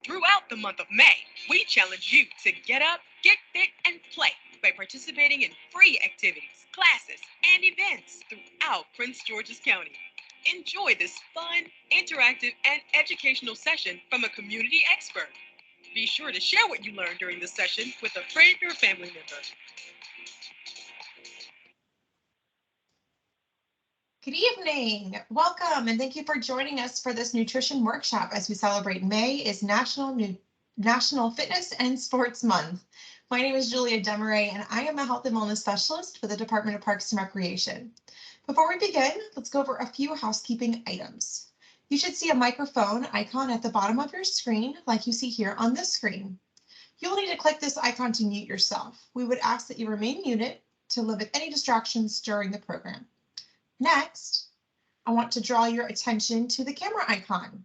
Throughout the month of May, we challenge you to get up, get fit, and play by participating in free activities, classes, and events throughout Prince George's County. Enjoy this fun, interactive, and educational session from a community expert. Be sure to share what you learned during the session with a friend or family member. Good evening. Welcome and thank you for joining us for this nutrition workshop as we celebrate May is National Fitness and Sports Month. My name is Julia Demaray and I am a health and wellness specialist for the Department of Parks and Recreation. Before we begin, let's go over a few housekeeping items. You should see a microphone icon at the bottom of your screen like you see here on this screen. You'll need to click this icon to mute yourself. We would ask that you remain muted to limit any distractions during the program. Next, I want to draw your attention to the camera icon.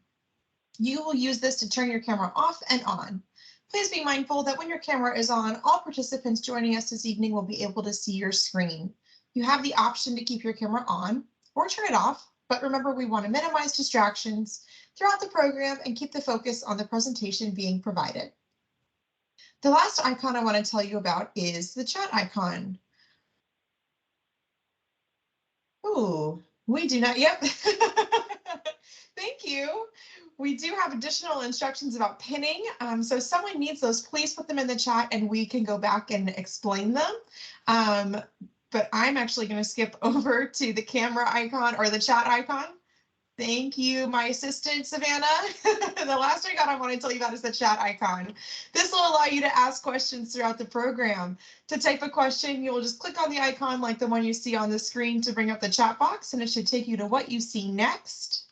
You will use this to turn your camera off and on. Please be mindful that when your camera is on, all participants joining us this evening will be able to see your screen. You have the option to keep your camera on or turn it off, but remember we want to minimize distractions throughout the program and keep the focus on the presentation being provided. The last icon I want to tell you about is the chat icon. Oh, we do not, yep. Thank you. We do have additional instructions about pinning. So if someone needs those, please put them in the chat and we can go back and explain them. But I'm actually going to skip over to the camera icon or the chat icon. Thank you, my assistant, Savannah. The last icon I want to tell you about is the chat icon. This will allow you to ask questions throughout the program. To type a question, you'll just click on the icon like the one you see on the screen to bring up the chat box, and it should take you to what you see next,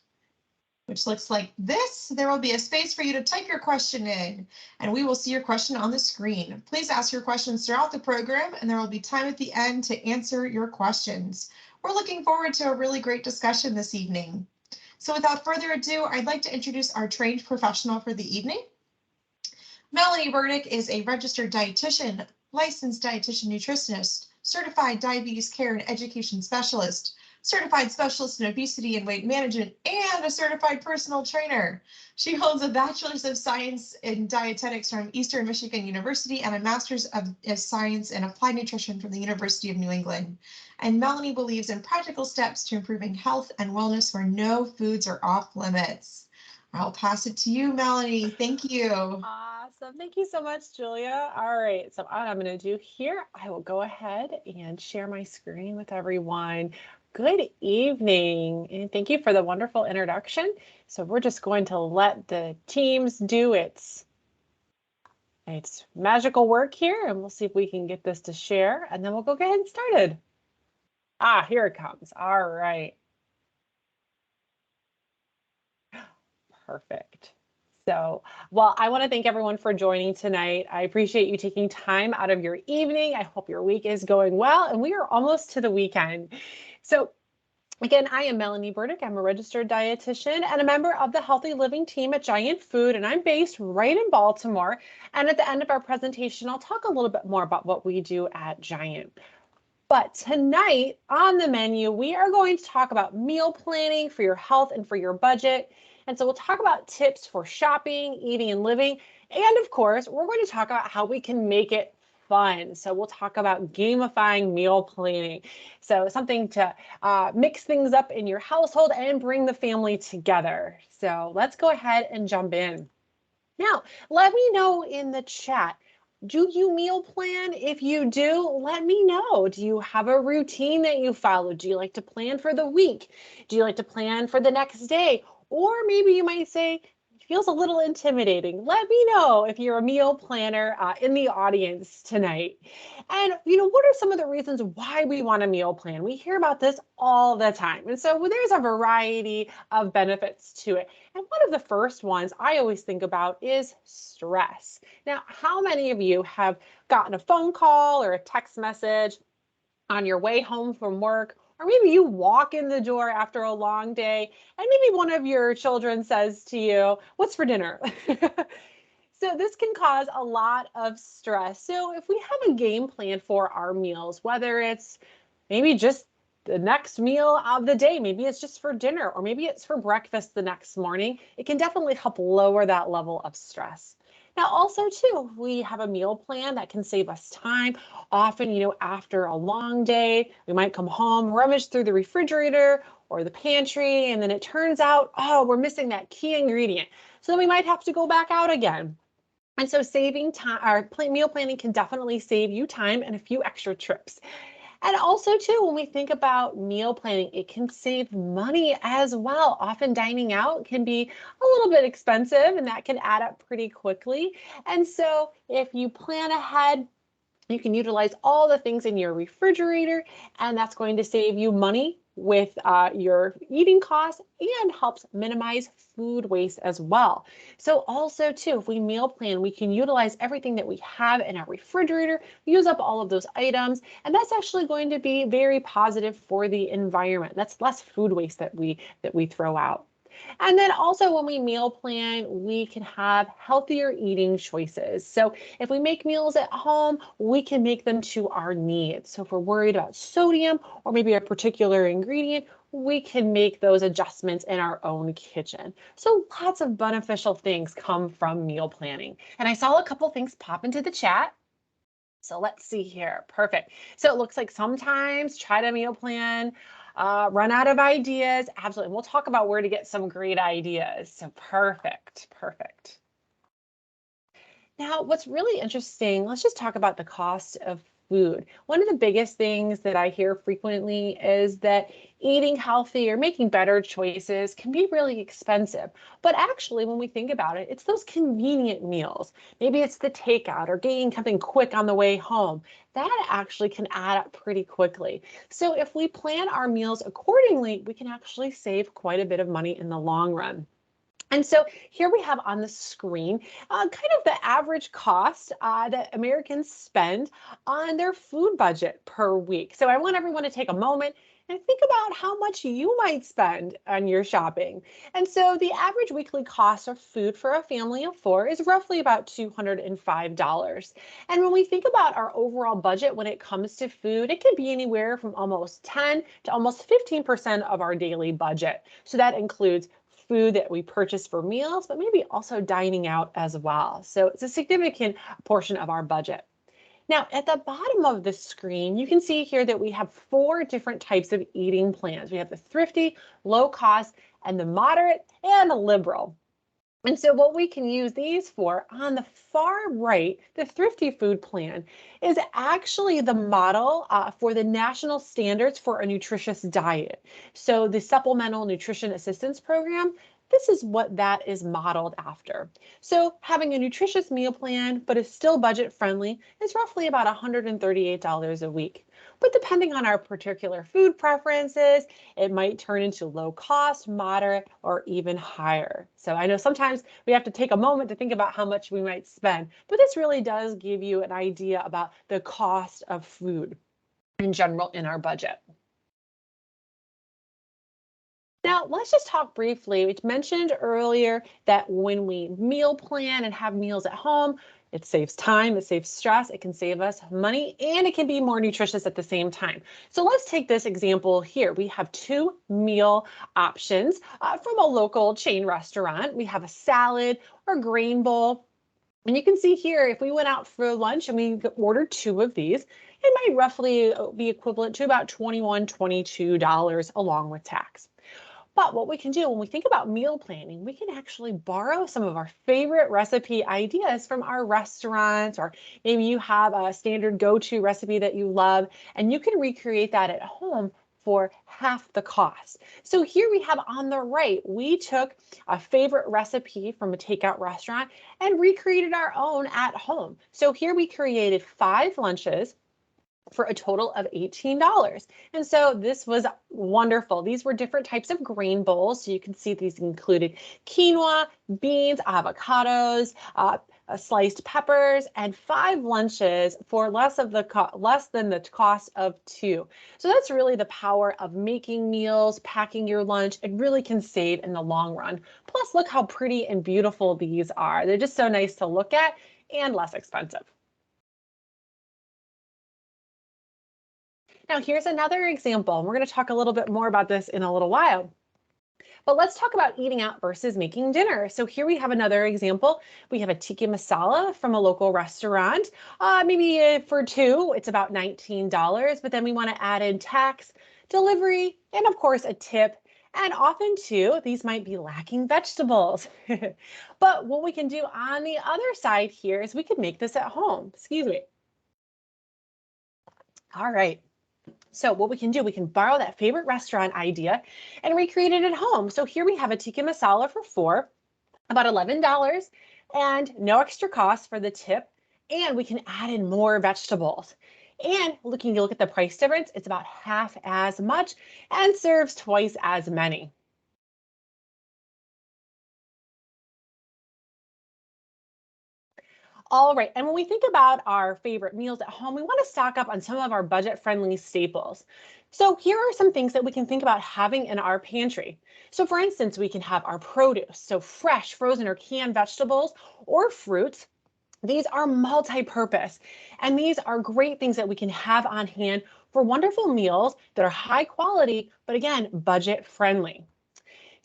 which looks like this. There will be a space for you to type your question in, and we will see your question on the screen. Please ask your questions throughout the program, and there will be time at the end to answer your questions. We're looking forward to a really great discussion this evening. So without further ado, I'd like to introduce our trained professional for the evening. Melanie Burdick is a registered dietitian, licensed dietitian nutritionist, certified diabetes care and education specialist, certified specialist in obesity and weight management, and a certified personal trainer. She holds a bachelor's of science in dietetics from Eastern Michigan University and a master's of science in applied nutrition from the University of New England. And Melanie believes in practical steps to improving health and wellness where no foods are off limits. I'll pass it to you, Melanie. Thank you. Awesome. Thank you so much, Julia. All right. So what I'm going to do here, I will go ahead and share my screen with everyone. Good evening, and thank you for the wonderful introduction. So we're just going to let the teams do its magical work here, and we'll see if we can get this to share, and then we'll go ahead and started. Here it comes. All right. Perfect. So, well, I want to thank everyone for joining tonight. I appreciate you taking time out of your evening. I hope your week is going well, and we are almost to the weekend. So again, I am Melanie Burdick. I'm a registered dietitian and a member of the Healthy Living team at Giant Food, and I'm based right in Baltimore. And at the end of our presentation, I'll talk a little bit more about what we do at Giant. But tonight on the menu, we are going to talk about meal planning for your health and for your budget. And so we'll talk about tips for shopping, eating, and living. And of course, we're going to talk about how we can make it fun. So we'll talk about gamifying meal planning. So something to mix things up in your household and bring the family together. So let's go ahead and jump in. Now, let me know in the chat. Do you meal plan? If you do, let me know. Do you have a routine that you follow? Do you like to plan for the week? Do you like to plan for the next day? Or maybe you might say, it feels a little intimidating. Let me know if you're a meal planner in the audience tonight. And, what are some of the reasons why we want a meal plan? We hear about this all the time. And so there's a variety of benefits to it. And one of the first ones I always think about is stress. Now, how many of you have gotten a phone call or a text message on your way home from work? Or maybe you walk in the door after a long day and maybe one of your children says to you, "What's for dinner?" So this can cause a lot of stress. So if we have a game plan for our meals, whether it's maybe just the next meal of the day. Maybe it's just for dinner, or maybe it's for breakfast the next morning. It can definitely help lower that level of stress. Now, also too, we have a meal plan that can save us time. Often, after a long day, we might come home, rummage through the refrigerator or the pantry, and then it turns out, oh, we're missing that key ingredient. So then we might have to go back out again. And so saving time, our meal planning can definitely save you time and a few extra trips. And also too, when we think about meal planning, it can save money as well. Often dining out can be a little bit expensive, and that can add up pretty quickly. And so if you plan ahead, you can utilize all the things in your refrigerator, and that's going to save you money with your eating costs and helps minimize food waste as well. So also too, if we meal plan, we can utilize everything that we have in our refrigerator, use up all of those items, and that's actually going to be very positive for the environment. That's less food waste that we throw out. And then also when we meal plan, we can have healthier eating choices. So if we make meals at home, we can make them to our needs. So if we're worried about sodium or maybe a particular ingredient, we can make those adjustments in our own kitchen. So lots of beneficial things come from meal planning. And I saw a couple things pop into the chat. So let's see here. Perfect. So it looks like sometimes try to meal plan, run out of ideas. Absolutely. We'll talk about where to get some great ideas. So perfect. Perfect. Now, what's really interesting, let's just talk about the cost of food. One of the biggest things that I hear frequently is that eating healthy or making better choices can be really expensive. But actually, when we think about it, it's those convenient meals. Maybe it's the takeout or getting something quick on the way home. That actually can add up pretty quickly. So if we plan our meals accordingly, we can actually save quite a bit of money in the long run. And so here we have on the screen kind of the average cost that Americans spend on their food budget per week. So I want everyone to take a moment and think about how much you might spend on your shopping. And so the average weekly cost of food for a family of four is roughly about $205. And when we think about our overall budget when it comes to food, it can be anywhere from almost 10 to almost 15% of our daily budget. So that includes food that we purchase for meals, but maybe also dining out as well. So it's a significant portion of our budget. Now, at the bottom of the screen, you can see here that we have 4 different types of eating plans. We have the thrifty, low cost, and the moderate, and the liberal. And so what we can use these for, on the far right, the thrifty food plan is actually the model for the national standards for a nutritious diet. So the Supplemental Nutrition Assistance Program, this is what that is modeled after. So having a nutritious meal plan, but is still budget friendly, is roughly about $138 a week. But depending on our particular food preferences, it might turn into low cost, moderate, or even higher. So I know sometimes we have to take a moment to think about how much we might spend, but this really does give you an idea about the cost of food in general in our budget. Now, let's just talk briefly. We mentioned earlier that when we meal plan and have meals at home, it saves time, it saves stress, it can save us money, and it can be more nutritious at the same time. So let's take this example here. We have 2 meal options from a local chain restaurant. We have a salad or grain bowl. And you can see here, if we went out for lunch and we ordered 2 of these, it might roughly be equivalent to about $21, $22 along with tax. But what we can do when we think about meal planning, we can actually borrow some of our favorite recipe ideas from our restaurants, or maybe you have a standard go-to recipe that you love, and you can recreate that at home for half the cost. So here we have on the right, we took a favorite recipe from a takeout restaurant and recreated our own at home. So here we created 5 lunches for a total of $18. And so this was wonderful. These were different types of grain bowls. So you can see these included quinoa, beans, avocados, sliced peppers, and 5 lunches for less than the cost of 2. So that's really the power of making meals, packing your lunch. It really can save in the long run. Plus, look how pretty and beautiful these are. They're just so nice to look at and less expensive. Now, here's another example. We're going to talk a little bit more about this in a little while. But let's talk about eating out versus making dinner. So here we have another example. We have a tikka masala from a local restaurant. Maybe for two, it's about $19, but then we want to add in tax, delivery, and of course a tip. And often too, these might be lacking vegetables. But what we can do on the other side here is we could make this at home. Excuse me. All right. So what we can do, we can borrow that favorite restaurant idea and recreate it at home. So here we have a tikka masala for four, about $11, and no extra cost for the tip. And we can add in more vegetables. And looking to look at the price difference, it's about half as much and serves twice as many. All right, and when we think about our favorite meals at home, we want to stock up on some of our budget-friendly staples. So here are some things that we can think about having in our pantry. So for instance, we can have our produce, so fresh, frozen, or canned vegetables or fruits. These are multi-purpose, and these are great things that we can have on hand for wonderful meals that are high quality, but again, budget-friendly.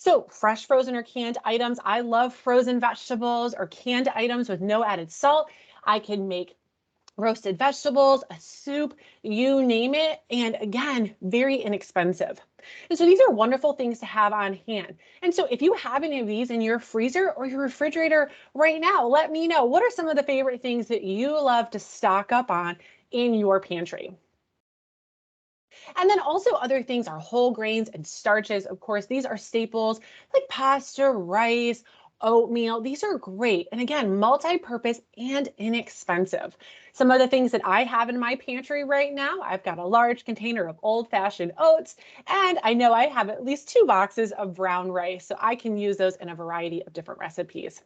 So fresh, frozen, or canned items. I love frozen vegetables or canned items with no added salt. I can make roasted vegetables, a soup, you name it. And again, very inexpensive. And so these are wonderful things to have on hand. And so if you have any of these in your freezer or your refrigerator right now, let me know. What are some of the favorite things that you love to stock up on in your pantry? And then also other things are whole grains and starches. Of course, these are staples like pasta, rice, oatmeal. These are great. And again, multi-purpose and inexpensive. Some of the things that I have in my pantry right now, I've got a large container of old-fashioned oats, and I know I have at least 2 boxes of brown rice, so I can use those in a variety of different recipes.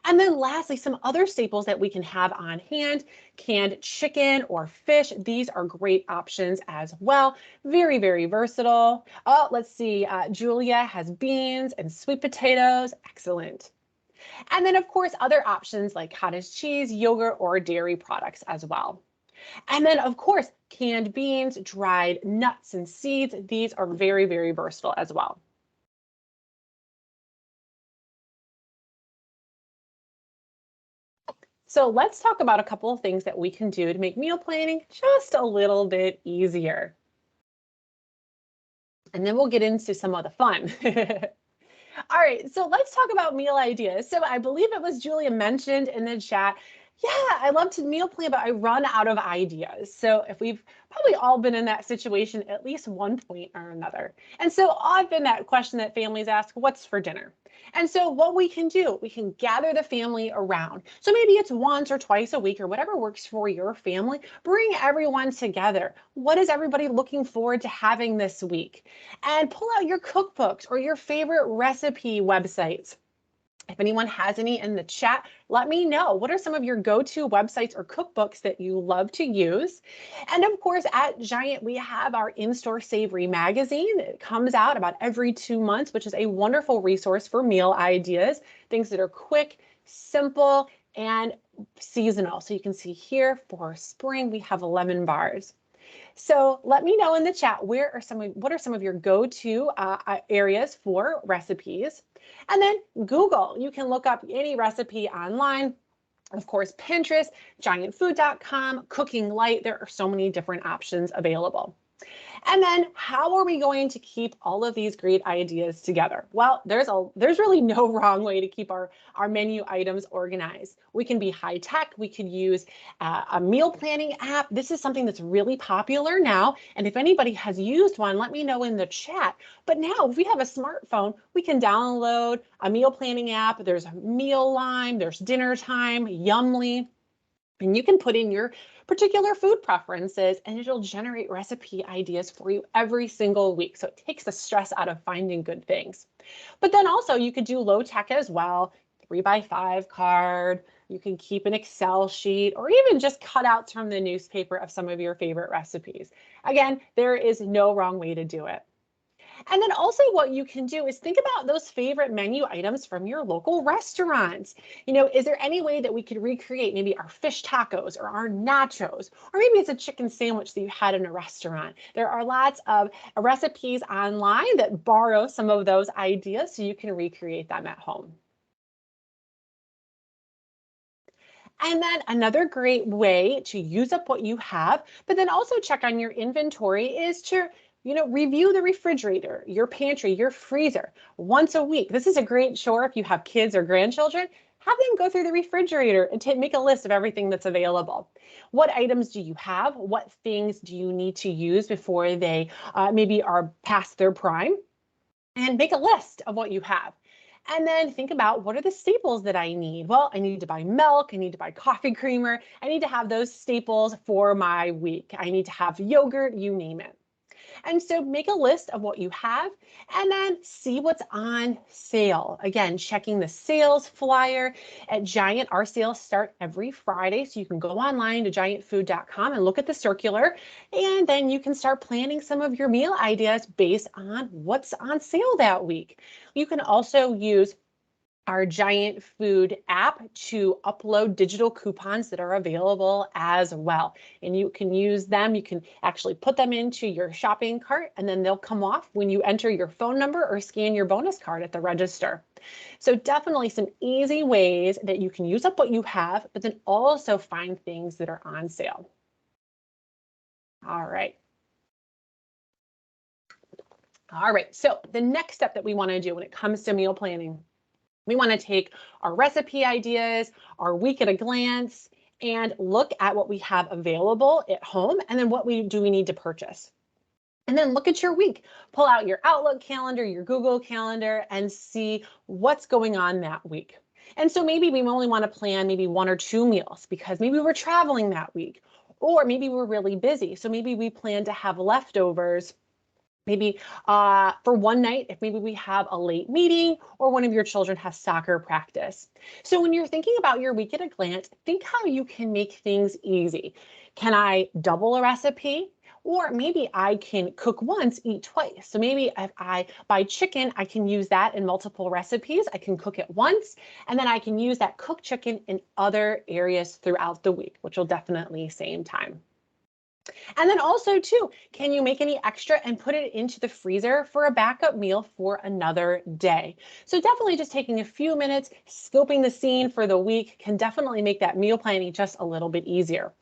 And then lastly, some other staples that we can have on hand, canned chicken or fish. These are great options as well. Very, very versatile. Oh, let's see. Julia has beans and sweet potatoes. Excellent. And then of course, other options like cottage cheese, yogurt, or dairy products as well. And then of course, canned beans, dried nuts and seeds. These are very, very versatile as well. So let's talk about a couple of things that we can do to make meal planning just a little bit easier. And then we'll get into some of the fun. All right, so let's talk about meal ideas. So I believe it was Julia mentioned in the chat, yeah, I love to meal plan, but I run out of ideas. So if we've probably all been in that situation at least one point or another. And so often that question that families ask, what's for dinner? And so what we can do, we can gather the family around. So maybe it's once or twice a week or whatever works for your family. Bring everyone together. What is everybody looking forward to having this week? And pull out your cookbooks or your favorite recipe websites. If anyone has any in the chat, let me know. What are some of your go-to websites or cookbooks that you love to use? And of course, at Giant, we have our In-Store Savory magazine. It comes out about every 2 months, which is a wonderful resource for meal ideas, things that are quick, simple, and seasonal. So you can see here for spring, we have lemon bars. So let me know in the chat, what are some of your go-to areas for recipes? And then Google, you can look up any recipe online. Of course, Pinterest, giantfood.com, Cooking Light, there are so many different options available. And then how are we going to keep all of these great ideas together? Well, there's really no wrong way to keep our menu items organized. We can be high tech. We could use a meal planning app. This is something that's really popular now. And if anybody has used one, let me know in the chat. But now if we have a smartphone, we can download a meal planning app. There's Mealime, there's Dinner Time, Yummly. And you can put in your particular food preferences and it'll generate recipe ideas for you every single week. So it takes the stress out of finding good things. But then also you could do low tech as well, 3x5 card. You can keep an Excel sheet or even just cutouts from the newspaper of some of your favorite recipes. Again, there is no wrong way to do it. And then also what you can do is think about those favorite menu items from your local restaurants. Is there any way that we could recreate maybe our fish tacos or our nachos, or maybe it's a chicken sandwich that you had in a restaurant? There are lots of recipes online that borrow some of those ideas so you can recreate them at home. And then another great way to use up what you have, but then also check on your inventory is to review the refrigerator, your pantry, your freezer once a week. This is a great chore if you have kids or grandchildren. Have them go through the refrigerator and make a list of everything that's available. What items do you have? What things do you need to use before they maybe are past their prime? And make a list of what you have. And then think about, what are the staples that I need? Well, I need to buy milk. I need to buy coffee creamer. I need to have those staples for my week. I need to have yogurt, you name it. And so make a list of what you have and then see what's on sale. Again, checking the sales flyer at Giant. Our sales start every Friday, so you can go online to giantfood.com and look at the circular, and then you can start planning some of your meal ideas based on what's on sale that week. You can also use our Giant Food app to upload digital coupons that are available as well. And you can use them. You can actually put them into your shopping cart, and then they'll come off when you enter your phone number or scan your bonus card at the register. So definitely some easy ways that you can use up what you have, but then also find things that are on sale. All right. All right, so the next step that we want to do when it comes to meal planning, we want to take our recipe ideas, our week at a glance, and look at what we have available at home, and then what do we need to purchase. And then look at your week. Pull out your Outlook calendar, your Google calendar, and see what's going on that week. And so maybe we only want to plan maybe 1 or 2 meals because maybe we're traveling that week, or maybe we're really busy. So maybe we plan to have leftovers maybe for one night, if maybe we have a late meeting or one of your children has soccer practice. So when you're thinking about your week at a glance, think how you can make things easy. Can I double a recipe? Or maybe I can cook once, eat twice. So maybe if I buy chicken, I can use that in multiple recipes. I can cook it once, and then I can use that cooked chicken in other areas throughout the week, which will definitely save time. And then also too, can you make any extra and put it into the freezer for a backup meal for another day? So definitely just taking a few minutes, scoping the scene for the week can definitely make that meal planning just a little bit easier.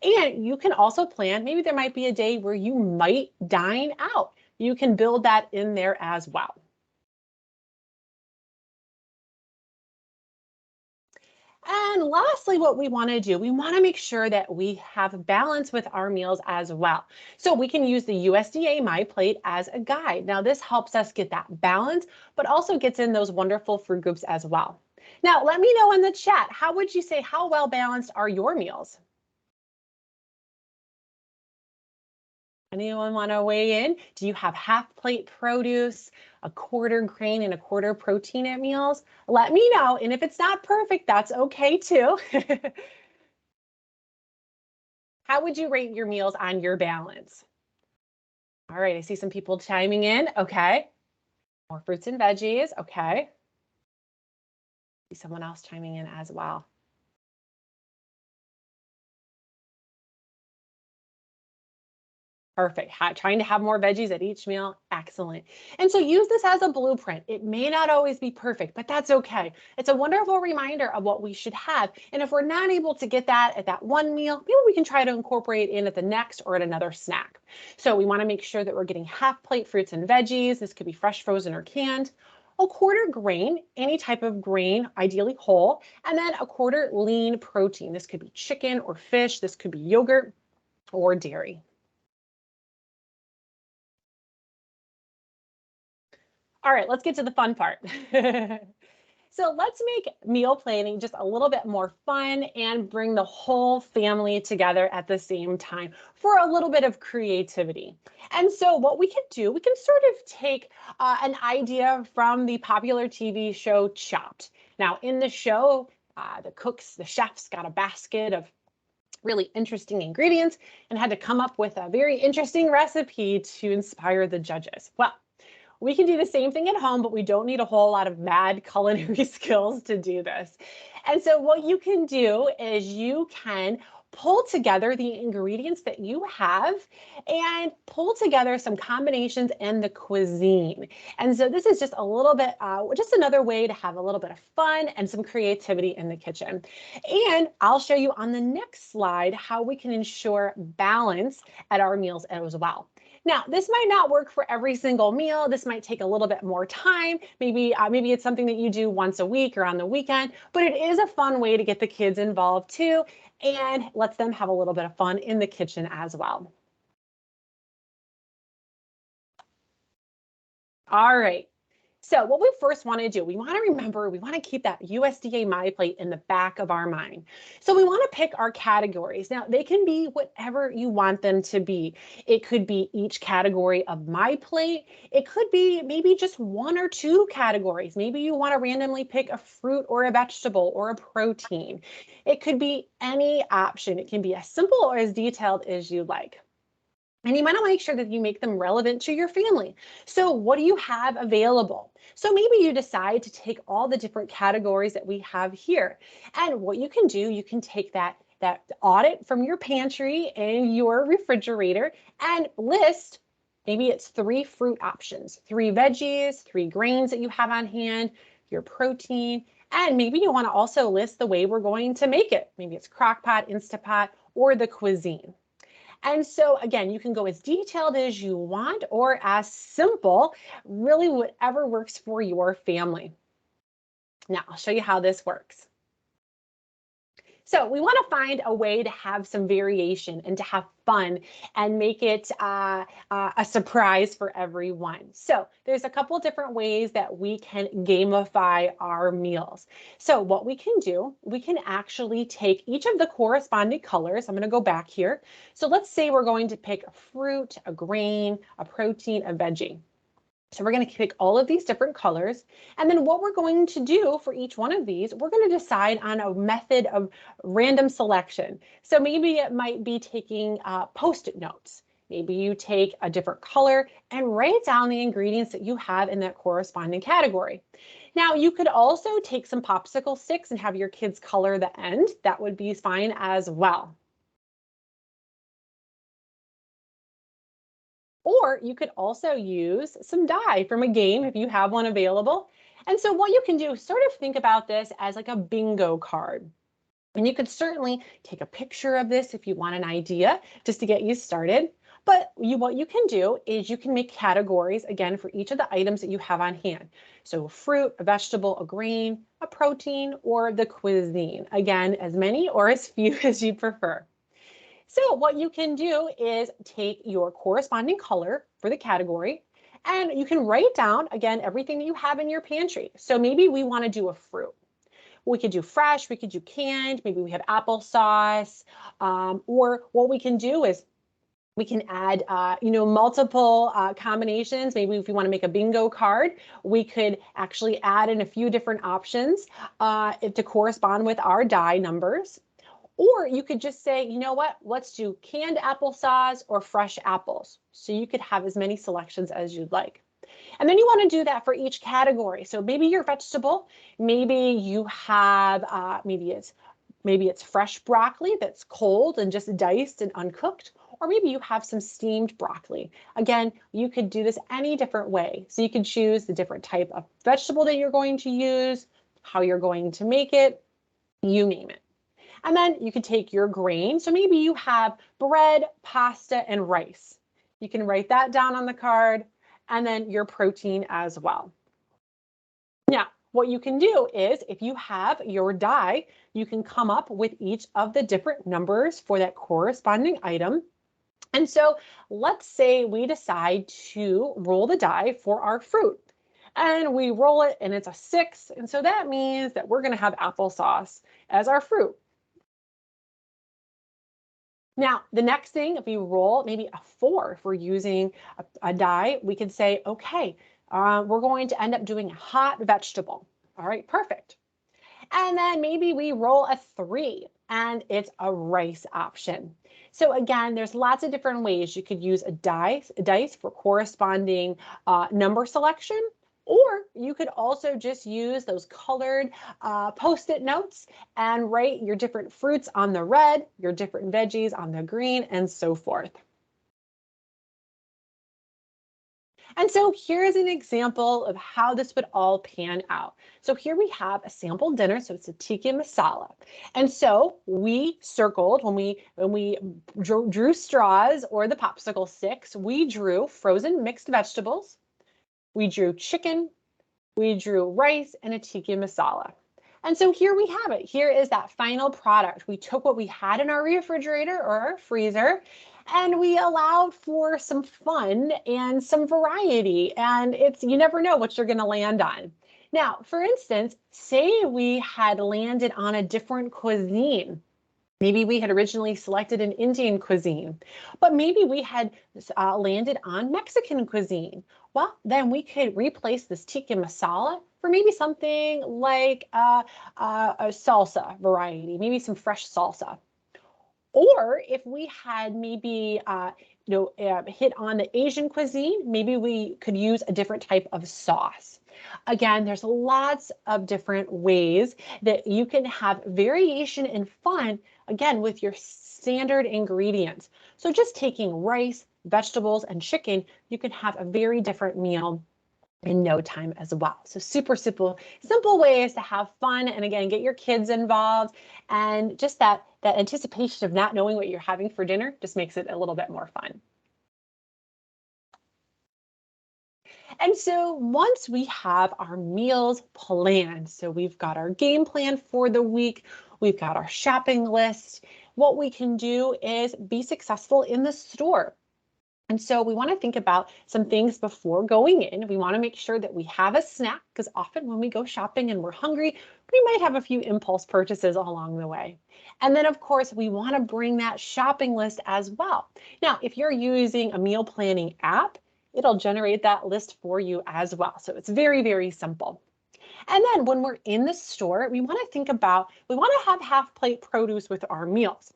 And you can also plan, maybe there might be a day where you might dine out. You can build that in there as well. And lastly, what we want to do, we want to make sure that we have balance with our meals as well. So we can use the USDA My Plate as a guide. Now, this helps us get that balance, but also gets in those wonderful food groups as well. Now, let me know in the chat, how would you say, how well balanced are your meals? Anyone want to weigh in? Do you have half plate produce, a quarter grain, and a quarter protein at meals? Let me know. And if it's not perfect, that's okay too. How would you rate your meals on your balance? All right, I see some people chiming in. Okay. More fruits and veggies. Okay. See someone else chiming in as well. Perfect. Trying to have more veggies at each meal. Excellent. And so use this as a blueprint. It may not always be perfect, but that's okay. It's a wonderful reminder of what we should have. And if we're not able to get that at that one meal, maybe we can try to incorporate it in at the next or at another snack. So we want to make sure that we're getting half plate fruits and veggies. This could be fresh, frozen, or canned. A quarter grain, any type of grain, ideally whole, and then a quarter lean protein. This could be chicken or fish. This could be yogurt or dairy. All right, let's get to the fun part. So let's make meal planning just a little bit more fun and bring the whole family together at the same time for a little bit of creativity. And so what we can do, we can sort of take an idea from the popular TV show Chopped. Now in the show, the chefs got a basket of really interesting ingredients and had to come up with a very interesting recipe to inspire the judges. Well, we can do the same thing at home, but we don't need a whole lot of mad culinary skills to do this. And so what you can do is you can pull together the ingredients that you have and pull together some combinations in the cuisine. And so this is just a little bit, just another way to have a little bit of fun and some creativity in the kitchen. And I'll show you on the next slide how we can ensure balance at our meals as well. Now, this might not work for every single meal. This might take a little bit more time. Maybe it's something that you do once a week or on the weekend, but it is a fun way to get the kids involved too and lets them have a little bit of fun in the kitchen as well. All right. So what we first want to do, we want to remember, we want to keep that USDA MyPlate in the back of our mind. So we want to pick our categories. Now, they can be whatever you want them to be. It could be each category of MyPlate. It could be maybe just one or two categories. Maybe you want to randomly pick a fruit or a vegetable or a protein. It could be any option. It can be as simple or as detailed as you like. And you want to make sure that you make them relevant to your family. So what do you have available? So maybe you decide to take all the different categories that we have here. And what you can do, you can take that audit from your pantry and your refrigerator and list, maybe it's 3 fruit options, 3 veggies, 3 grains that you have on hand, your protein, and maybe you want to also list the way we're going to make it. Maybe it's Crock-Pot, Instapot, or the cuisine. And so again, you can go as detailed as you want or as simple, really whatever works for your family. Now, I'll show you how this works. So we want to find a way to have some variation and to have fun and make it a surprise for everyone. So there's a couple different ways that we can gamify our meals. So what we can do, we can actually take each of the corresponding colors. I'm going to go back here. So let's say we're going to pick a fruit, a grain, a protein, a veggie. So we're going to pick all of these different colors. And then what we're going to do for each one of these, we're going to decide on a method of random selection. So maybe it might be taking Post-it notes. Maybe you take a different color and write down the ingredients that you have in that corresponding category. Now, you could also take some popsicle sticks and have your kids color the end. That would be fine as well. Or you could also use some die from a game if you have one available. And so what you can do is sort of think about this as like a bingo card. And you could certainly take a picture of this if you want an idea just to get you started. But what you can do is you can make categories, again, for each of the items that you have on hand. So a fruit, a vegetable, a grain, a protein, or the cuisine. Again, as many or as few as you prefer. So what you can do is take your corresponding color for the category and you can write down, again, everything that you have in your pantry. So maybe we want to do a fruit. We could do fresh, we could do canned, maybe we have applesauce, or what we can do is we can add, multiple combinations. Maybe if you want to make a bingo card, we could actually add in a few different options to correspond with our die numbers. Or you could just say, you know what, let's do canned applesauce or fresh apples. So you could have as many selections as you'd like. And then you want to do that for each category. So maybe your vegetable, maybe you have, maybe it's fresh broccoli that's cold and just diced and uncooked, or maybe you have some steamed broccoli. Again, you could do this any different way. So you can choose the different type of vegetable that you're going to use, how you're going to make it, you name it. And then you can take your grain. So maybe you have bread, pasta, and rice. You can write that down on the card, and then your protein as well. Now, what you can do is if you have your die, you can come up with each of the different numbers for that corresponding item. And so let's say we decide to roll the die for our fruit. And we roll it and it's a 6. And so that means that we're going to have applesauce as our fruit. Now, the next thing, if we roll maybe a 4, if we're using a die, we could say, okay, we're going to end up doing a hot vegetable. All right, perfect. And then maybe we roll a 3 and it's a rice option. So again, there's lots of different ways. You could use a dice for corresponding number selection, or you could also just use those colored Post-it notes and write your different fruits on the red, your different veggies on the green, and so forth. And so here's an example of how this would all pan out. So here we have a sample dinner, so it's a tikka masala. And so we circled, when we drew straws or the popsicle sticks, we drew frozen mixed vegetables, we drew chicken, we drew rice, and a tikka masala. And so here we have it. Here is that final product. We took what we had in our refrigerator or our freezer, and we allowed for some fun and some variety. And you never know what you're going to land on. Now, for instance, say we had landed on a different cuisine. Maybe we had originally selected an Indian cuisine, but maybe we had landed on Mexican cuisine. Well, then we could replace this tikka masala for maybe something like a salsa variety, maybe some fresh salsa. Or if we had maybe hit on the Asian cuisine, maybe we could use a different type of sauce. Again, there's lots of different ways that you can have variation and fun, again, with your standard ingredients. So just taking rice, vegetables, and chicken, you can have a very different meal in no time as well. So super simple ways to have fun, and again, get your kids involved, and just that anticipation of not knowing what you're having for dinner just makes it a little bit more fun. And so once we have our meals planned, so we've got our game plan for the week, we've got our shopping list, what we can do is be successful in the store. And so we want to think about some things before going in. We want to make sure that we have a snack, because often when we go shopping and we're hungry, we might have a few impulse purchases along the way. And then, of course, we want to bring that shopping list as well. Now, if you're using a meal planning app, it'll generate that list for you as well. So it's very, very simple. And then when we're in the store, we want to have half plate produce with our meals.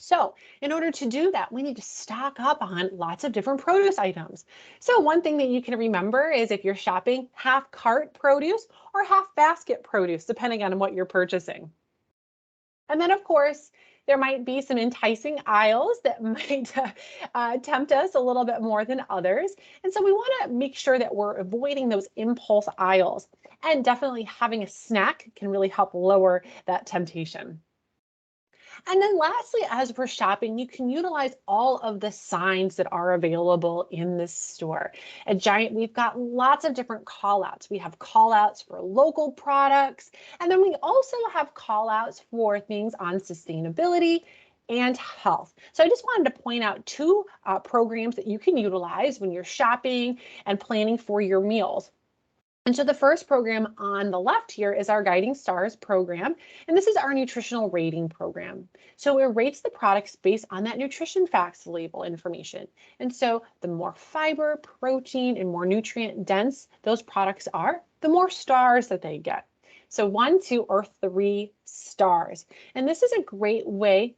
So in order to do that, we need to stock up on lots of different produce items. So one thing that you can remember is if you're shopping, half cart produce or half basket produce, depending on what you're purchasing. And then, of course, there might be some enticing aisles that might tempt us a little bit more than others. And so we want to make sure that we're avoiding those impulse aisles. And definitely having a snack can really help lower that temptation. And then lastly, as we're shopping, you can utilize all of the signs that are available in this store. At Giant, we've got lots of different call outs. We have call outs for local products, and then we also have call outs for things on sustainability and health. So I just wanted to point out two programs that you can utilize when you're shopping and planning for your meals. And so the first program on the left here is our Guiding Stars program, and this is our nutritional rating program. So it rates the products based on that nutrition facts label information. And so the more fiber, protein, and more nutrient dense those products are, the more stars that they get. So 1, 2, or 3 stars. And this is a great way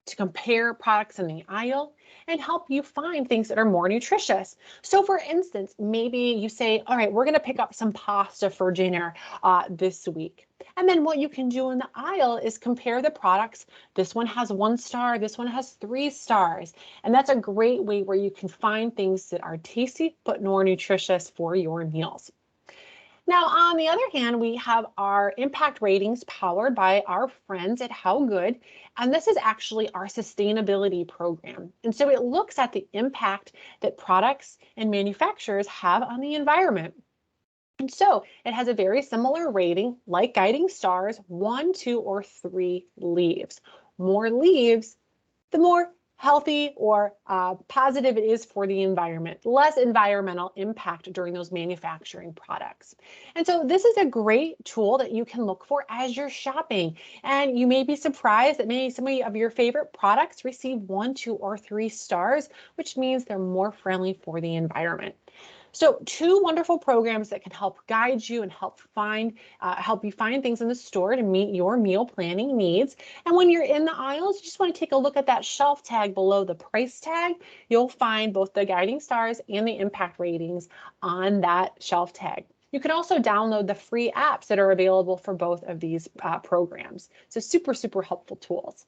to compare products in the aisle and help you find things that are more nutritious. So for instance, maybe you say, all right, we're going to pick up some pasta for dinner this week. And then what you can do in the aisle is compare the products. This one has 1 star, this one has 3 stars. And that's a great way where you can find things that are tasty but more nutritious for your meals. Now, on the other hand, we have our impact ratings powered by our friends at How Good, and this is actually our sustainability program. And so it looks at the impact that products and manufacturers have on the environment. And so it has a very similar rating like Guiding Stars, 1, 2, or 3 leaves. More leaves, the more healthy or positive it is for the environment, less environmental impact during those manufacturing products. And so this is a great tool that you can look for as you're shopping. And you may be surprised that maybe some of your favorite products receive 1, 2, or 3 stars, which means they're more friendly for the environment. So 2 wonderful programs that can help guide you and help you find things in the store to meet your meal planning needs. And when you're in the aisles, you just want to take a look at that shelf tag below the price tag. You'll find both the guiding stars and the impact ratings on that shelf tag. You can also download the free apps that are available for both of these programs. So super, super helpful tools.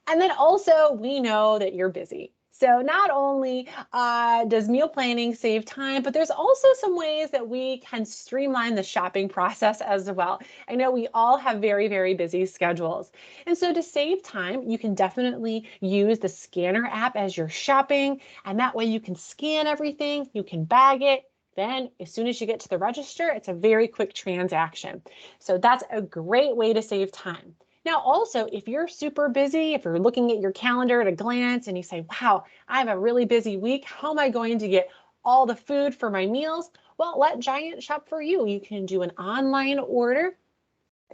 And then also, we know that you're busy. So not only does meal planning save time, but there's also some ways that we can streamline the shopping process as well. I know we all have very, very busy schedules. And so to save time, you can definitely use the scanner app as you're shopping. And that way you can scan everything, you can bag it. Then as soon as you get to the register, it's a very quick transaction. So that's a great way to save time. Now, also, if you're super busy, if you're looking at your calendar at a glance and you say, wow, I have a really busy week, how am I going to get all the food for my meals? Well, let Giant shop for you. You can do an online order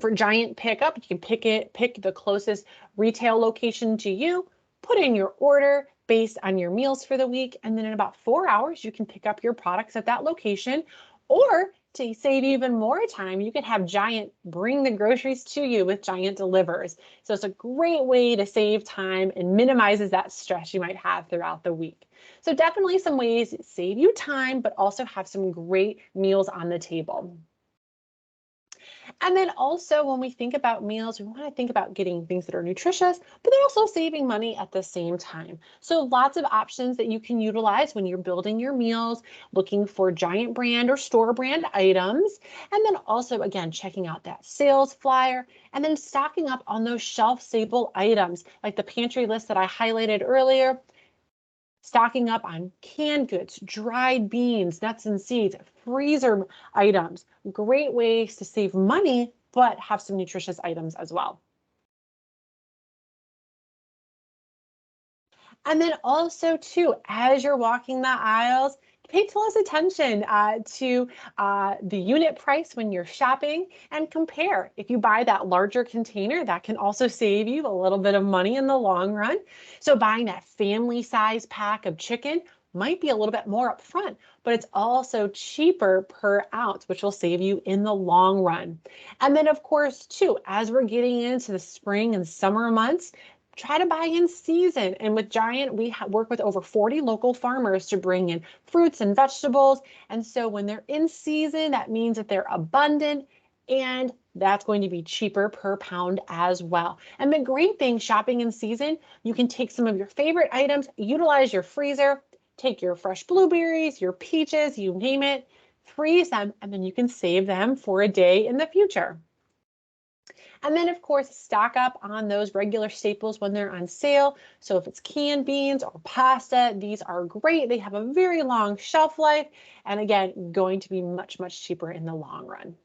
for Giant pickup. You can pick the closest retail location to you, put in your order based on your meals for the week, and then in about 4 hours, you can pick up your products at that location. Or to save even more time, you can have Giant bring the groceries to you with Giant Delivers. So it's a great way to save time and minimizes that stress you might have throughout the week. So definitely some ways to save you time, but also have some great meals on the table. And then also when we think about meals, we want to think about getting things that are nutritious, but they're also saving money at the same time. So lots of options that you can utilize when you're building your meals, looking for Giant brand or store brand items, and then also, again, checking out that sales flyer, and then stocking up on those shelf stable items like the pantry list that I highlighted earlier. Stocking up on canned goods, dried beans, nuts and seeds, freezer items. Great ways to save money, but have some nutritious items as well. And then also too, as you're walking the aisles, pay close attention to the unit price when you're shopping and compare. If you buy that larger container, that can also save you a little bit of money in the long run. So buying that family size pack of chicken might be a little bit more upfront, but it's also cheaper per ounce, which will save you in the long run. And then of course too, as we're getting into the spring and summer months, try to buy in season. And with Giant, we work with over 40 local farmers to bring in fruits and vegetables. And so when they're in season, that means that they're abundant and that's going to be cheaper per pound as well. And the great thing shopping in season, you can take some of your favorite items, utilize your freezer, take your fresh blueberries, your peaches, you name it, freeze them, and then you can save them for a day in the future. And then, of course, stock up on those regular staples when they're on sale. So if it's canned beans or pasta, these are great. They have a very long shelf life. And again, going to be much, much cheaper in the long run.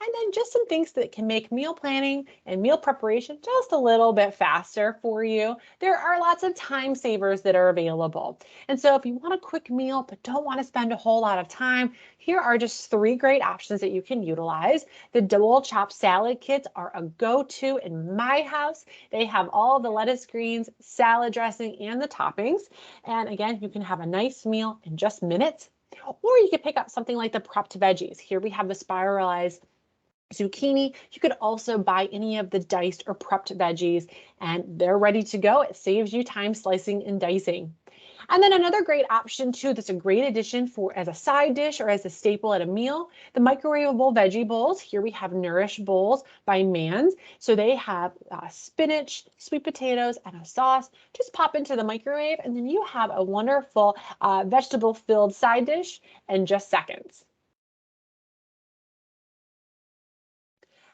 And then just some things that can make meal planning and meal preparation just a little bit faster for you. There are lots of time savers that are available. And so if you want a quick meal but don't want to spend a whole lot of time, here are just 3 great options that you can utilize. The double chopped salad kits are a go-to in my house. They have all the lettuce, greens, salad dressing, and the toppings. And again, you can have a nice meal in just minutes. Or you could pick up something like the prepped veggies. Here we have the spiralized zucchini. You could also buy any of the diced or prepped veggies and they're ready to go. It saves you time slicing and dicing. And then another great option too, that's a great addition for as a side dish or as a staple at a meal, the microwavable veggie bowls. Here we have Nourish Bowls by Man's. So they have spinach, sweet potatoes, and a sauce. Just pop into the microwave and then you have a wonderful vegetable filled side dish in just seconds.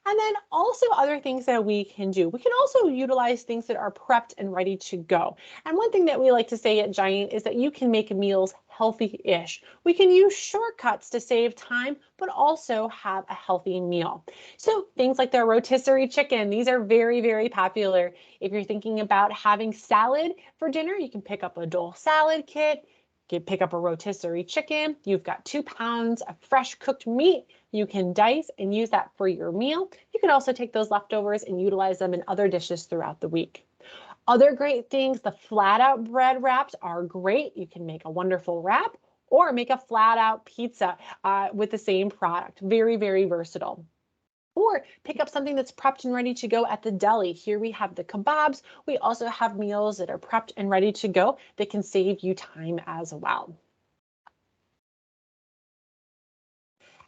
And then also other things that we can do. We can also utilize things that are prepped and ready to go. And one thing that we like to say at Giant is that you can make meals healthy-ish. We can use shortcuts to save time, but also have a healthy meal. So things like the rotisserie chicken, these are very, very popular. If you're thinking about having salad for dinner, you can pick up a Dole salad kit. You can pick up a rotisserie chicken. You've got 2 pounds of fresh cooked meat. You can dice and use that for your meal. You can also take those leftovers and utilize them in other dishes throughout the week. Other great things, the flat out bread wraps are great. You can make a wonderful wrap or make a flat out pizza with the same product. Very, very versatile. Or pick up something that's prepped and ready to go at the deli. Here we have the kebabs. We also have meals that are prepped and ready to go that can save you time as well.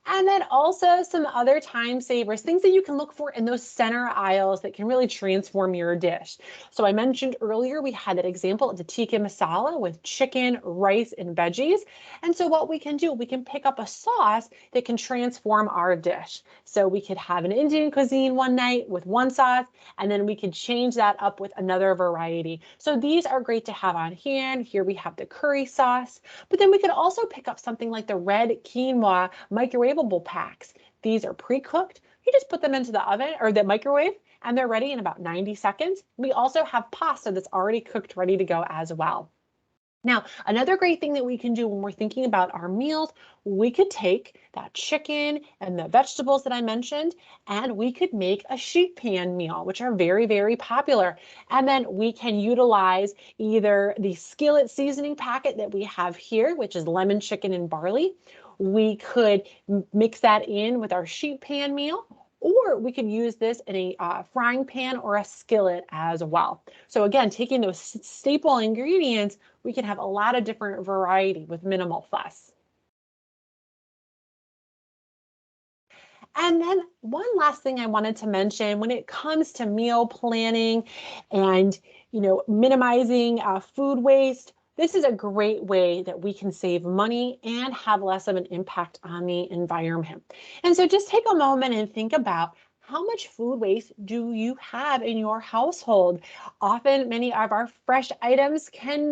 And then also some other time savers, things that you can look for in those center aisles that can really transform your dish. So I mentioned earlier, we had that example of the tikka masala with chicken, rice, and veggies. And so what we can do, we can pick up a sauce that can transform our dish. So we could have an Indian cuisine one night with one sauce, and then we could change that up with another variety. So these are great to have on hand. Here we have the curry sauce, but then we could also pick up something like the red quinoa microwavable packs. These are pre-cooked. You just put them into the oven or the microwave and they're ready in about 90 seconds. We also have pasta that's already cooked, ready to go as well. Now, another great thing that we can do when we're thinking about our meals, we could take that chicken and the vegetables that I mentioned, and we could make a sheet pan meal, which are very, very popular. And then we can utilize either the skillet seasoning packet that we have here, which is lemon, chicken, and barley. We could mix that in with our sheet pan meal, or we could use this in a frying pan or a skillet as well. So again, taking those staple ingredients, we can have a lot of different variety with minimal fuss. And then one last thing I wanted to mention when it comes to meal planning and, minimizing food waste, this is a great way that we can save money and have less of an impact on the environment. And so just take a moment and think about how much food waste do you have in your household? Often, many of our fresh items can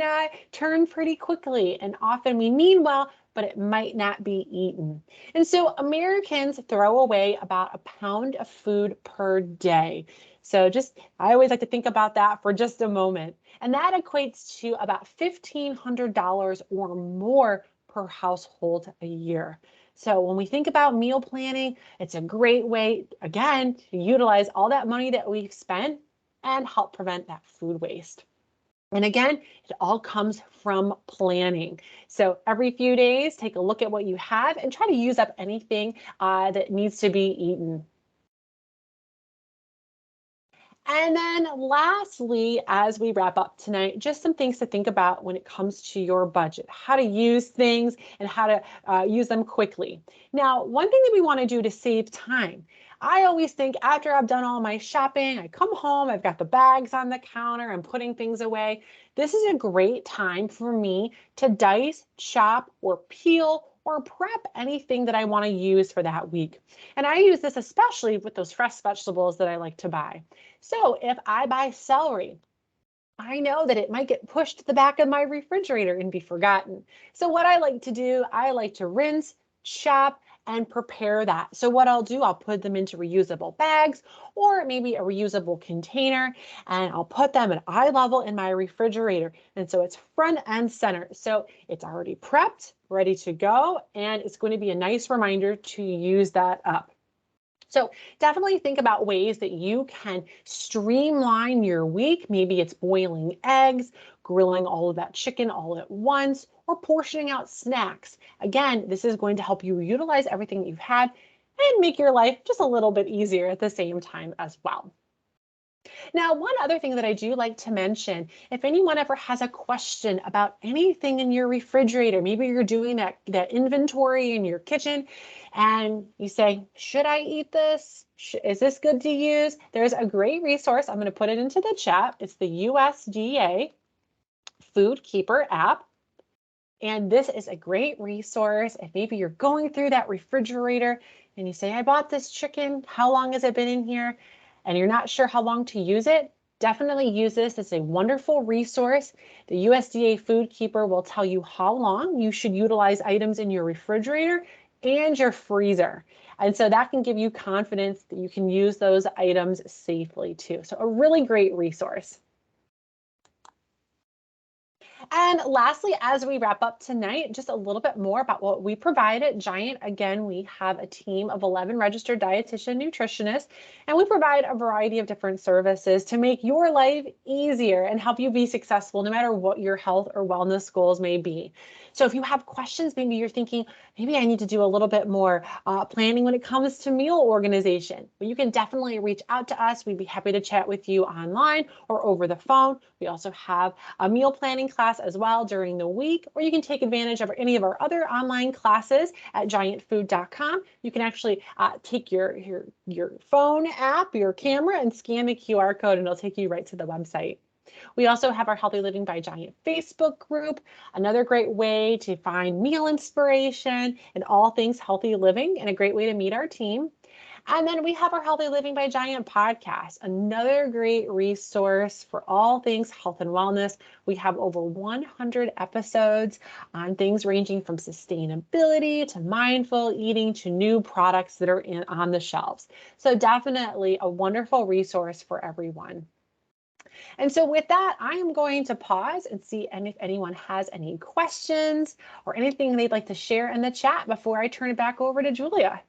turn pretty quickly, and often we mean well, but it might not be eaten. And so Americans throw away about a pound of food per day. So I always like to think about that for just a moment. And that equates to about $1,500 or more per household a year. So when we think about meal planning, it's a great way, again, to utilize all that money that we've spent and help prevent that food waste. And again, it all comes from planning. So every few days, take a look at what you have and try to use up anything that needs to be eaten. And then lastly, as we wrap up tonight, just some things to think about when it comes to your budget, how to use things and how to use them quickly. Now, one thing that we want to do to save time, I always think after I've done all my shopping, I come home, I've got the bags on the counter, I'm putting things away. This is a great time for me to dice, chop, or peel or prep anything that I want to use for that week. And I use this especially with those fresh vegetables that I like to buy. So if I buy celery, I know that it might get pushed to the back of my refrigerator and be forgotten. So what I like to do, I like to rinse, chop, and prepare that. So what I'll do, I'll put them into reusable bags or maybe a reusable container, and I'll put them at eye level in my refrigerator. And so it's front and center. So it's already prepped, ready to go, and it's going to be a nice reminder to use that up. So definitely think about ways that you can streamline your week. Maybe it's boiling eggs, grilling all of that chicken all at once, or portioning out snacks. Again, this is going to help you utilize everything that you've had and make your life just a little bit easier at the same time as well. Now, one other thing that I do like to mention, if anyone ever has a question about anything in your refrigerator, maybe you're doing that inventory in your kitchen and you say, should I eat this? Is this good to use? There's a great resource. I'm going to put it into the chat. It's the USDA Food Keeper app. And this is a great resource. If maybe you're going through that refrigerator and you say, I bought this chicken, how long has it been in here? And you're not sure how long to use it, definitely use this. It's a wonderful resource. The USDA Food Keeper will tell you how long you should utilize items in your refrigerator and your freezer. And so that can give you confidence that you can use those items safely too. So a really great resource. And lastly, as we wrap up tonight, just a little bit more about what we provide at Giant. Again, we have a team of 11 registered dietitian nutritionists, and we provide a variety of different services to make your life easier and help you be successful no matter what your health or wellness goals may be. So if you have questions, maybe you're thinking, maybe I need to do a little bit more planning when it comes to meal organization, well, you can definitely reach out to us. We'd be happy to chat with you online or over the phone. We also have a meal planning class as well during the week, or you can take advantage of any of our other online classes at giantfood.com. You can actually take your phone app, your camera, and scan the QR code, and it'll take you right to the website. We also have our Healthy Living by Giant Facebook group, another great way to find meal inspiration and all things healthy living, and a great way to meet our team. And then we have our Healthy Living by Giant podcast, another great resource for all things health and wellness. We have over 100 episodes on things ranging from sustainability to mindful eating to new products that are on the shelves. So definitely a wonderful resource for everyone. And so with that, I am going to pause and see if anyone has any questions or anything they'd like to share in the chat before I turn it back over to Julia.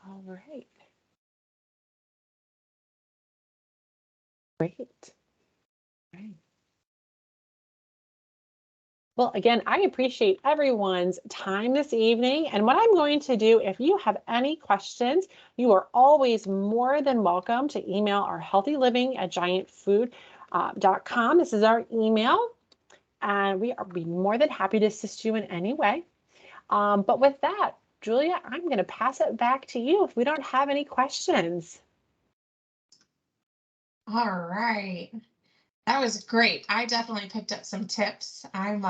All right. Great. Right. Well, again, I appreciate everyone's time this evening. And what I'm going to do, if you have any questions, you are always more than welcome to email our healthyliving@giantfood.com. This is our email, and we are be more than happy to assist you in any way. But with that, Julia, I'm going to pass it back to you if we don't have any questions. All right. That was great. I definitely picked up some tips. I'm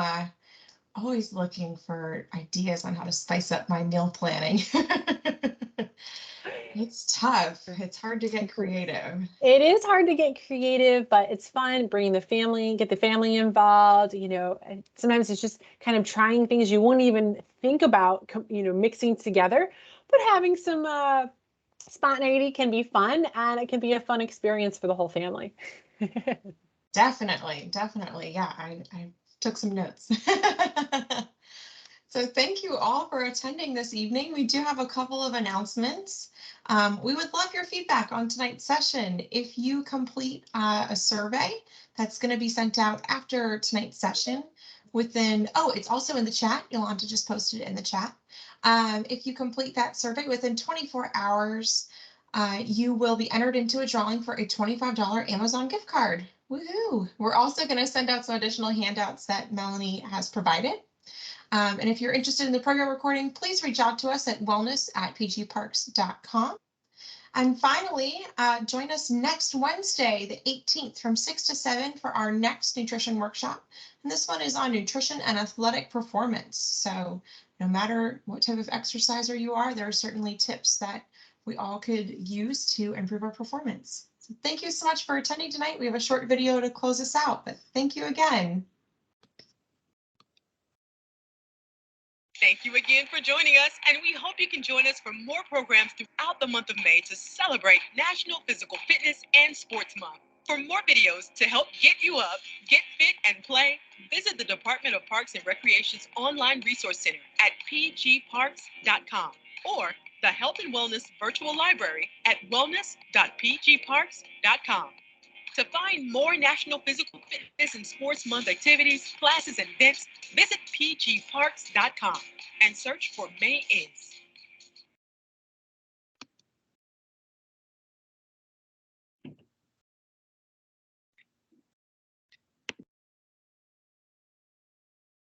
always looking for ideas on how to spice up my meal planning. It's tough. It's hard to get creative. It is hard to get creative, but it's fun bringing get the family involved. And sometimes it's just kind of trying things you wouldn't even think about, mixing together. But having some spontaneity can be fun, and it can be a fun experience for the whole family. Definitely. Yeah, I took some notes. So thank you all for attending this evening. We do have a couple of announcements. We would love your feedback on tonight's session. If you complete a survey that's going to be sent out after tonight's session it's also in the chat. You'll have to just post it in the chat. If you complete that survey within 24 hours, you will be entered into a drawing for a $25 Amazon gift card. Woohoo! We're also going to send out some additional handouts that Melanie has provided. And if you're interested in the program recording, please reach out to us at wellness@pgparks.com. And finally, join us next Wednesday, the 18th, from 6 to 7 for our next nutrition workshop. And this one is on nutrition and athletic performance. So no matter what type of exerciser you are, there are certainly tips that we all could use to improve our performance. So thank you so much for attending tonight. We have a short video to close us out, but thank you again. Thank you again for joining us, and we hope you can join us for more programs throughout the month of May to celebrate National Physical Fitness and Sports Month. For more videos to help get you up, get fit, and play, visit the Department of Parks and Recreation's online resource center at pgparks.com or the Health and Wellness Virtual Library at wellness.pgparks.com. To find more National Physical Fitness and Sports Month activities, classes, and events, visit pgparks.com and search for May Is.